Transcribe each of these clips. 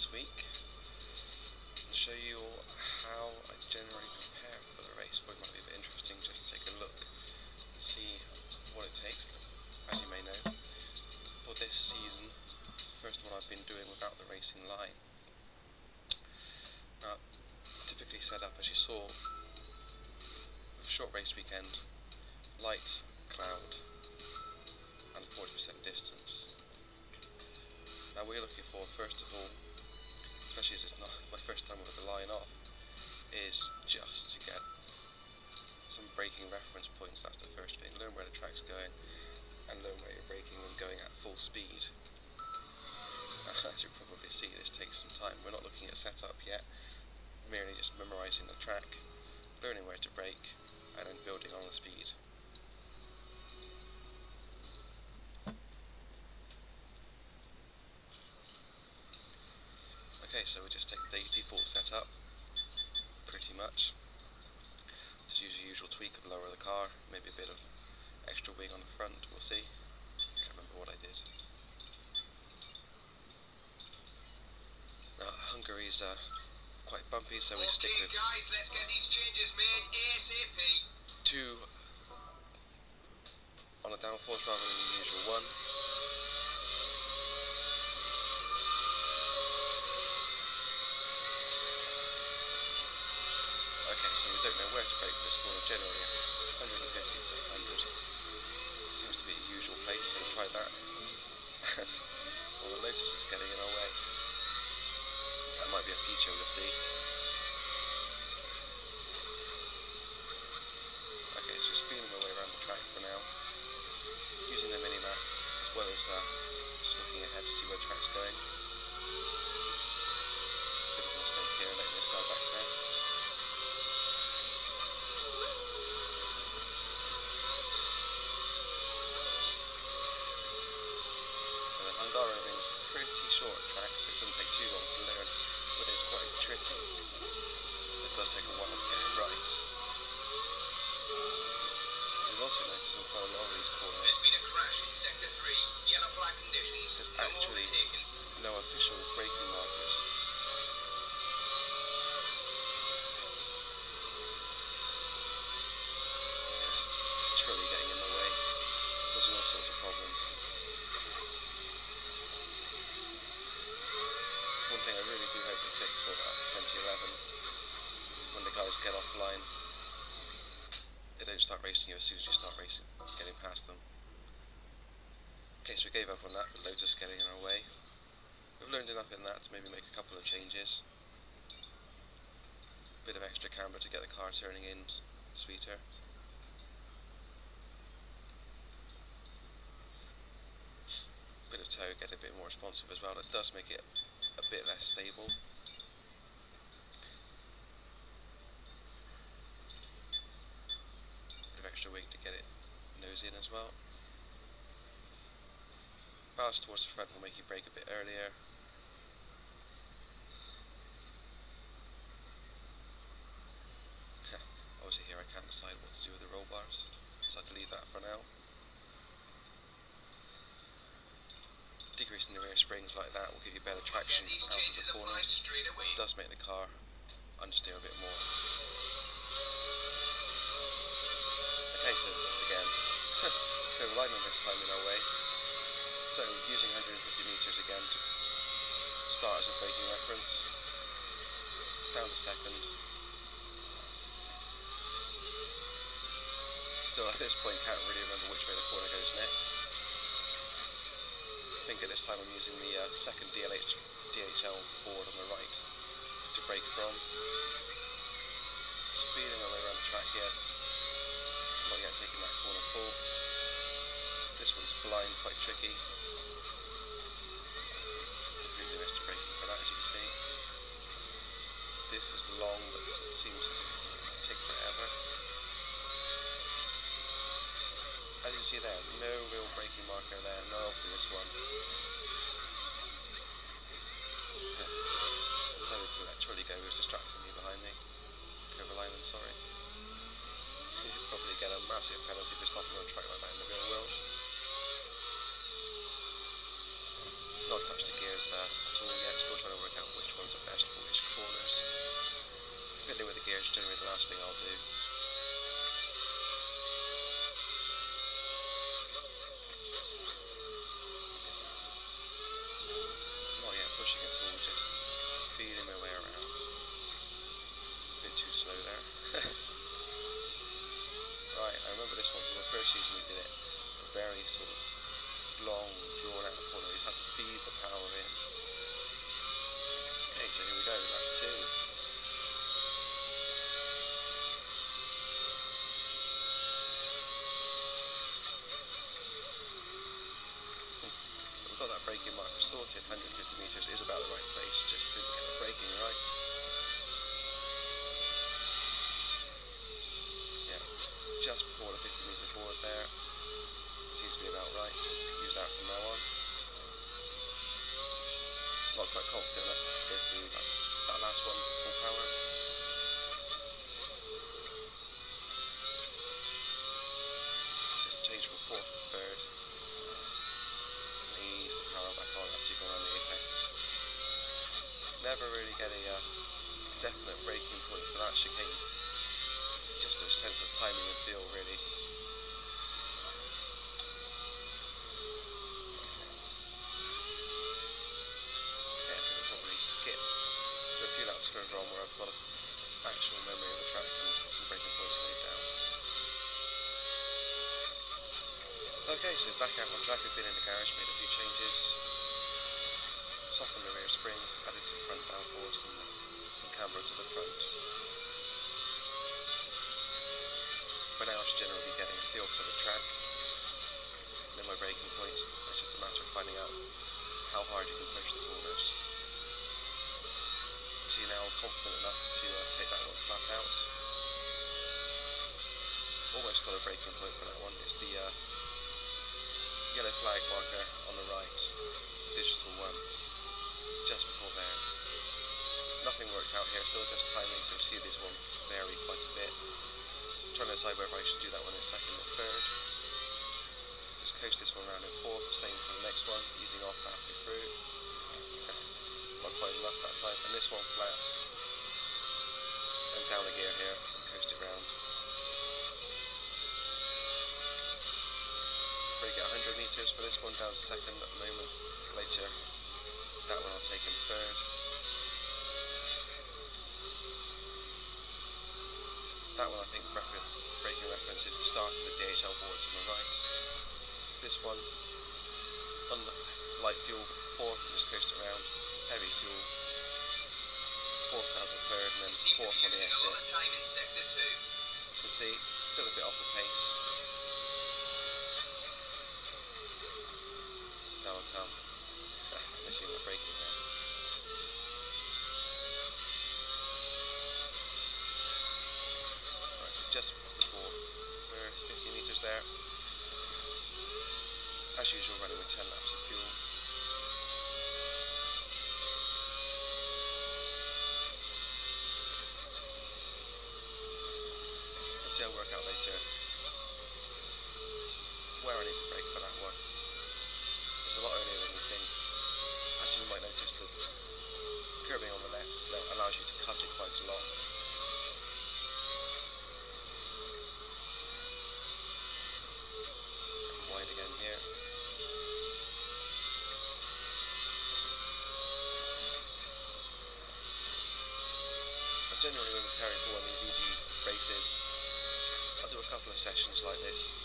this week and show you all how I generally prepare for the race. It might be a bit interesting just to take a look and see what it takes. As you may know, for this season, it's the first one I've been doing without the racing line. Now, typically set up as you saw, with a short race weekend, light, cloud, and 40% distance. Now what you're looking for, first of all, especially as it's not my first time with the line off, is just to get some braking reference points. That's the first thing. Learn where the track's going and learn where you're braking when going at full speed. As you probably see, this takes some time. We're not looking at setup yet, merely just memorising the track, learning where to brake, and then building on the speed. Okay, so we just take the default setup, pretty much. Just use the usual tweak of lower the car, maybe a bit of extra wing on the front, we'll see. Can't remember what I did. Now, Hungary's quite bumpy, so we stick with guys, let's get these changes made ASAP. 2 on a downforce rather than the usual 1. Okay, so we don't know where to brake this corner generally. 150 to 100 seems to be the usual place, so we'll try that. Well, the Lotus is getting in our way. That might be a feature we'll see. Okay, so just feeling my way around the track for now, using the mini-map as well as just looking ahead to see where the track's going. Bit of a mistake here, letting this guy back first. Hungaroring's a pretty short track, so it doesn't take too long to learn, but it's quite tricky, so it does take a while to get it right. You've also noticed on quite a lot of these corners, There's been a crash in Sector 3, yellow flag conditions, there's no actually overtaken. no official braking markers. It's truly getting in the way, causing all sorts of problems. One thing I really do hope they fix for that 2011, when the guys get offline, they don't start racing you as soon as you start racing, getting past them. Okay, so we gave up on that for Lotus getting in our way. We've learned enough in that to maybe make a couple of changes. Bit of extra camber to get the car turning in sweeter. Bit of tow, get it a bit more responsive as well. It does make it a bit less stable. Bit of extra wing to get it nose in as well. Ballast towards the front will make you brake a bit earlier. Obviously here I can't decide what to do with the roll bars, so I have to leave that for now. Decreasing the rear springs like that will give you better traction out of the corners. It does make the car understeer a bit more. Okay, so again, no alignment this time in our way. So using 150 meters again to start as a braking reference. Down to second. Still at this point can't really remember which way the corner goes next. I think at this time I'm using the second DHL board on the right to brake from. Just feeling my way around the track here. Not yet taking that corner full. This one's blind, quite tricky. Completely missed the braking for that, as you can see. This is long, but seems to take forever. As you see there, no real braking marker there, no obvious one. Decided to let Trulli go, who was distracting me behind me. Curve alignment, sorry. You'd probably get a massive penalty for stopping on a track like that in the real world. Not touched the gears at all yet, still trying to work out straights are best for which corners. Fiddling with the gears is generally the last thing I'll do. Not yet pushing at all, just feeling my way around. A bit too slow there. Right, I remember this one from the first season we did it. A very sort of long, drawn out corner. You just had to feed the power in. Okay, so here we go, lap 2. Got that braking marker sorted. 150 metres is about the right place, just didn't get the braking right. Yeah, just before the 50 metre board there. Seems to be about right. Use that from now on. Not quite confident enough to go through that last one full power. Just change from 4th to 3rd. Ease the power back on after you've gone on the apex. Never really get a definite braking point for that chicane. Just a sense of timing and feel, really. Okay, I think I'll probably skip to a few laps further on where I've got an actual memory of the track and some braking points laid down. Okay, so back out on track. We've been in the garage, made a few changes, softened the rear springs, added some front downforce and some camber to the front. By now I should generally be getting a feel for the track, know my braking points. It's just a matter of finding out how hard you can push the corners. So now I'm confident enough to take that one flat out. Almost got a braking point for that one. It's the yellow flag marker on the right, digital one, just before there. Nothing worked out here, still just timing, so you see this one vary quite a bit. I'm trying to decide whether I should do that one in 2nd or 3rd. Just coast this one around in 4th, same for the next one, easing off halfway through. Not quite enough that time, and this one flat. And down a gear here, and coast it round. Brake at 100 metres for this one, down to 2nd at the moment. Later, that one I'll take in 3rd. That one I think braking reference is the start of the DHL boards on the right. This one, on the light fuel, 4th, just coast it around. Heavy fuel, 4th down to 3rd, and then 4th on the exit. As you can see, still a bit off the pace. Now I'll come. Missing the braking there. Right, so just before we're 50 metres there. As usual, running with 10 laps of fuel. Let's see how I'll work out later where I need to brake for that one. It's a lot earlier than you think. As you might notice, the curbing on the left allows you to cut it quite a lot. Wide again here. Generally, when preparing for one of these easy races, I'll do a couple of sessions like this,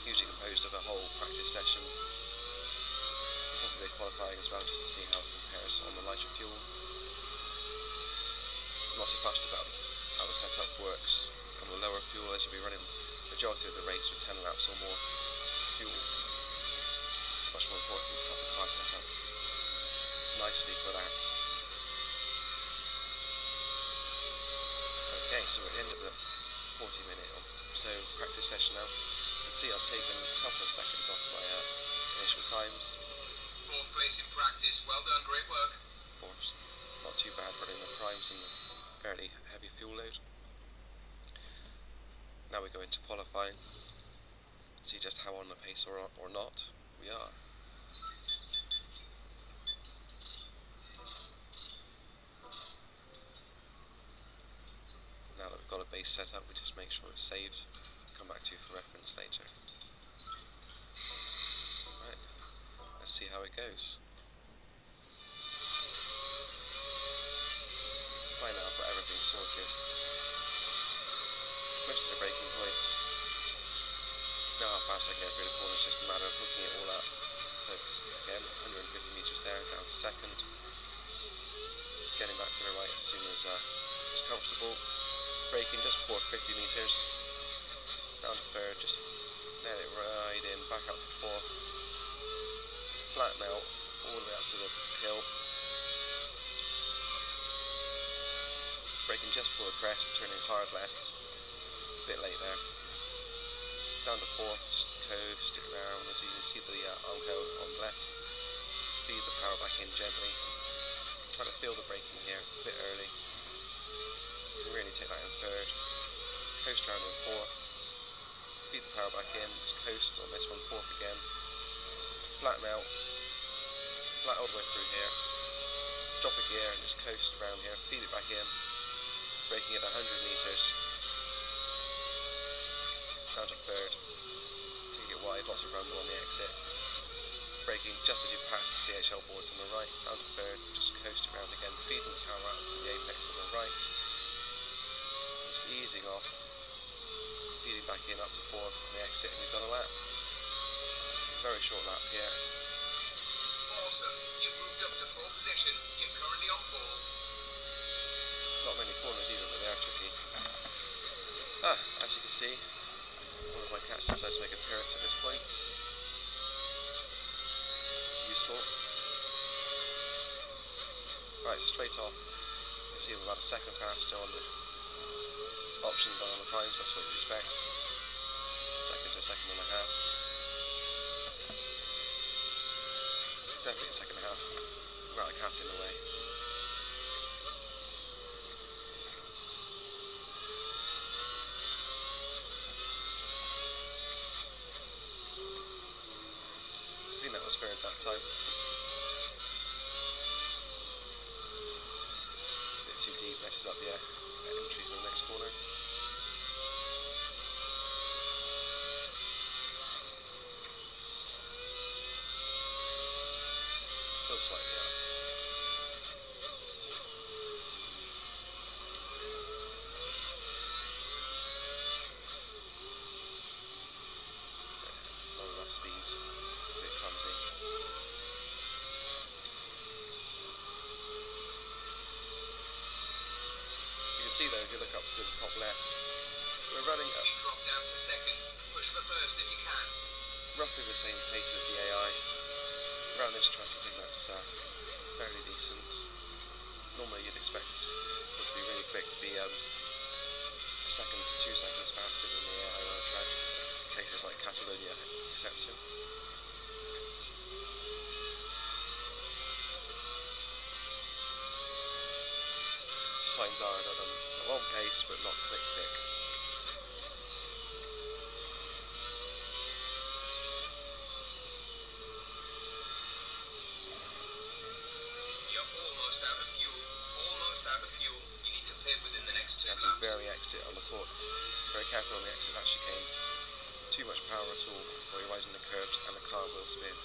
usually composed of a whole practice session, probably qualifying as well, just to see how it compares on the lighter fuel. I'm not so fussed about how the setup works on the lower fuel, as you'll be running the majority of the race with 10 laps or more fuel. Much more important to have the car set up nicely for that. Okay, so we're at the end of the 40-minute or so practice session now. You can see I've taken a couple of seconds off my initial times. 4th place in practice, well done, great work. 4th, not too bad running the primes and the fairly heavy fuel load. Now we go into qualifying, see just how on the pace or not we are. race setup, we just make sure it's saved, come back to you for reference later. Right, let's see how it goes. By now I've got everything sorted. Most of the braking points. Now how fast I can get through the corner, it's just a matter of hooking it all up. So again, 150 metres there, down to second. Getting back to the right as soon as it's comfortable. Braking just before 50 metres. Down to third, just let it ride in, back out to fourth. Flatten out, all the way up to the hill. Braking just before the crest, turning hard left. A bit late there. Down to fourth, just coast it around as you can see the Onco on the left. Speed the power back in gently. Try to feel the braking here, a bit early. You can really take that in third. Coast around in fourth. Feed the power back in, just coast on this one, fourth again. Flatten out. Flat all the way through here. Drop a gear and just coast around here, feed it back in. Braking at 100 metres. Down to third. Take it wide, lots of rumble on the exit. Braking just as you pass the DHL boards on the right, down to third, just coast around again, feeding the power out to the apex on the right. Just easing off, feeding back in up to fourth on the exit, and you've done a lap. Very short lap here. Awesome. You've moved up to pole position. You're currently on pole. Not many corners either, but they are tricky. As you can see, one of my cats decides to make an appearance at this point. Useful. Right, so straight off, you can see I'm about a second faster on the options on the primes, that's what you'd expect. Second to a second and a half. Definitely a second and a half. Without a cat in the way. I think that was fair at that time. A bit too deep, messes up the entry to the next corner. Still slightly up. Not enough speed. A bit clumsy. You can see though, if you look up to the top left, we're running at You drop down to second. Push for first if you can. roughly the same pace as the AI. Around this track, I think that's fairly decent. Normally you'd expect it to be really quick, to be a second to 2 seconds faster than the AI on a track. Places like Catalonia exception. Signs are that I'm on pace but not quick. You're almost out of fuel. Almost out of fuel. You need to pit within the next 2 You have to laps. be very exit on the court. Very careful on the exit of that chicane. Too much power at all while you're riding the curbs and the car will spin.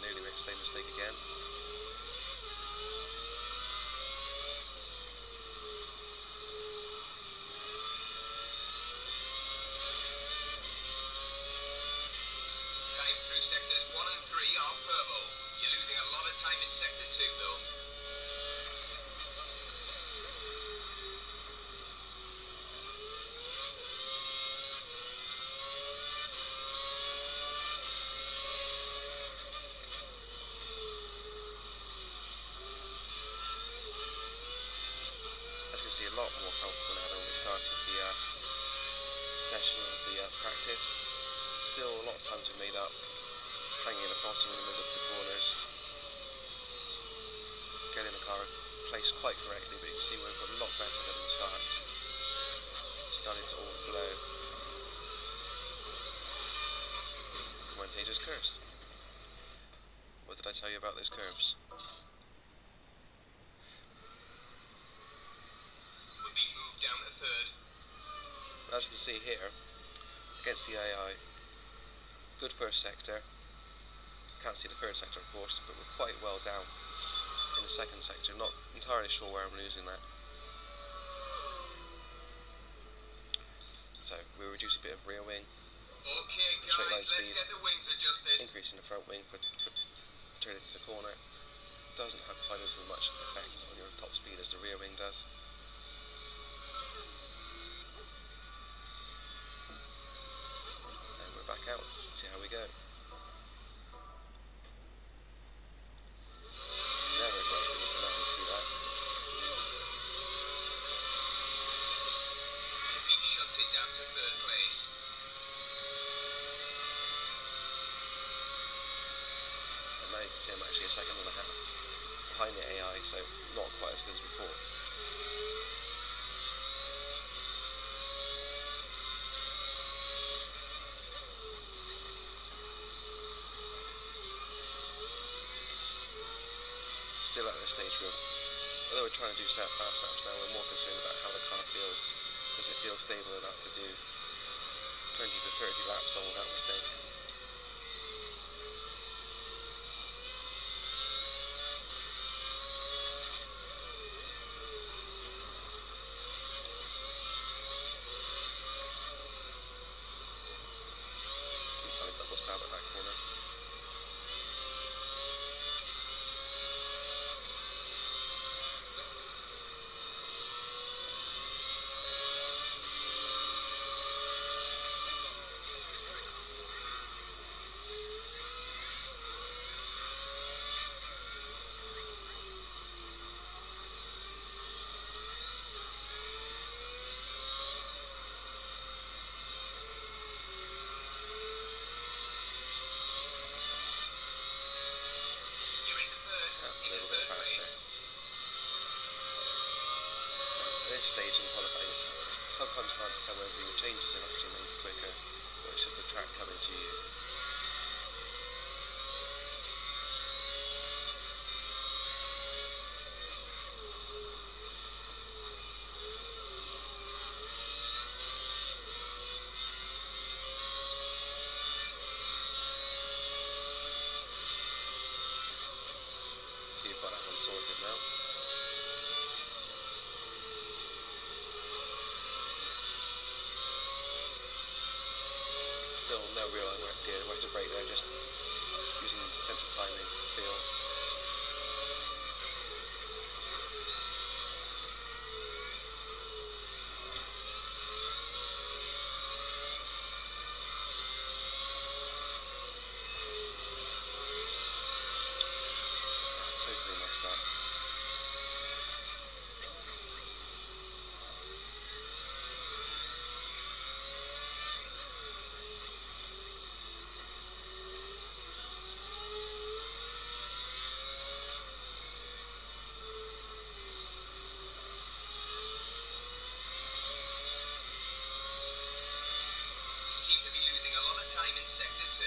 Nearly made the same mistake again. Time through sectors 1 and 3 are purple. You're losing a lot of time in sector 2 though. As you can see, a lot more comfortable now than when we started the session of the practice. Still a lot of time to be made up, hanging in the bottom in the middle of the corners, getting the car placed quite correctly, but you can see we've got a lot better than the start. Starting to all flow. Commentator's curves. What did I tell you about those curves? We're being moved down to third. As you can see here, against the AI, good first sector. Can't see the third sector, of course, but we're quite well down in the second sector. Not entirely sure where I'm losing that. So we reduce a bit of rear wing, Okay, straight line guys, let's speed. get the wings adjusted. Increasing the front wing for turning to the corner. Doesn't have quite as much effect on your top speed as the rear wing does. And we're back out. See how we go. Never a great thing if you can see that. We've been shunted down to third place. And now you can see I'm actually a second and a half behind the AI, so not quite as good as before. Still at this stage, although we're trying to do fast laps now, we're more concerned about how the car feels. Does it feel stable enough to do 20 to 30 laps on without mistake? Kind of double stab at that corner. Stage in qualifying, it's sometimes hard to tell whether your changes are actually made quicker or it's just the track coming to you. So you've got that one sorted now. Still no real idea where to brake there, just using sense of timing, feel. Totally messed up. Seem to be losing a lot of time in sector 2.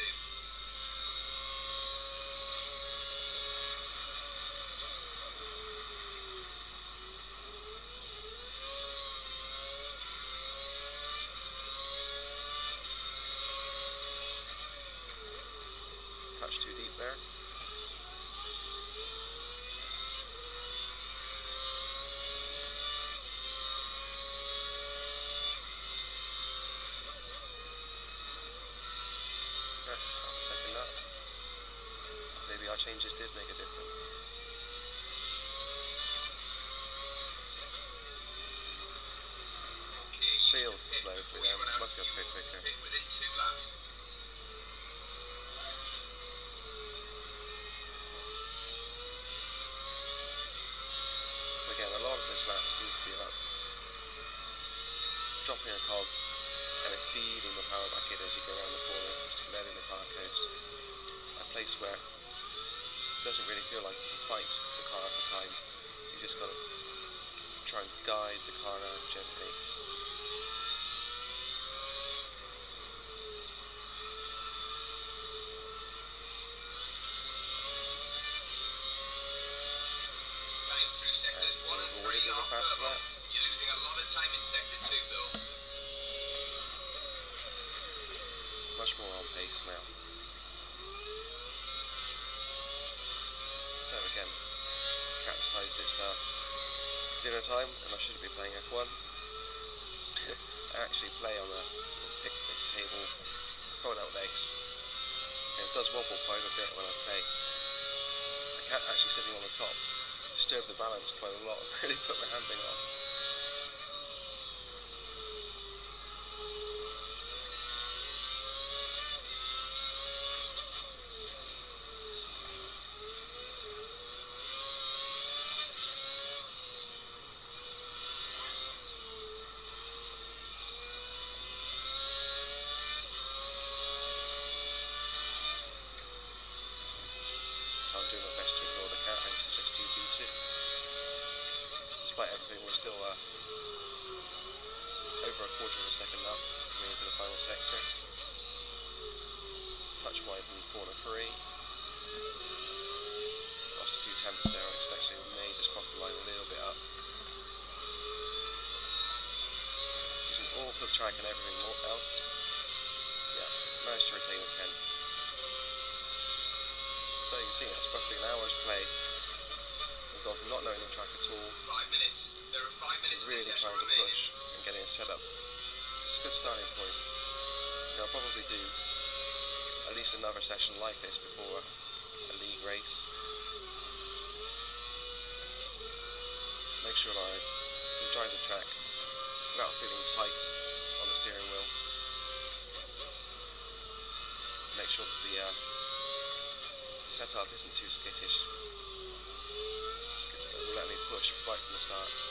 Touch too deep there. Second up. Maybe our changes did make a difference. Okay, Feels slow for them. Must be able to go quicker. Pit within 2 laps. So again, a lot of this lap seems to be about dropping a cog and then feeding the power back in as you go around the corner, just letting the car coast. A place where it doesn't really feel like you can fight the car for time. just got to try and guide the car around gently. Time through sectors 1 and 3 are purple. You're losing a lot of time in sector 2, though. Much more on pace now. So again, cat decides it's dinner time and I shouldn't be playing F1. I actually play on a sort of picnic table, fold out legs. It does wobble quite a bit when I play. The cat actually sitting on the top disturbed the balance quite a lot and really put my handling off. So I'm doing my best to ignore the cat, and I suggest you do too. Despite everything, we're still over a quarter of a second up, coming into the final sector. Touch wide in corner 3. Lost a few tenths there, I expect we may just cross the line a little bit up. Using all of the track and everything else. Yeah, managed to retain a tenth. So you can see that's roughly an hour's play. We've gone from not knowing the track at all 5 minutes. There are 5 minutes to of the really session trying to remaining. push and getting it set up. It's a good starting point. And I'll probably do at least another session like this before a league race. Make sure I can drive the track without feeling tight on the steering wheel. Make sure that the setup isn't too skittish. It will let me push right from the start.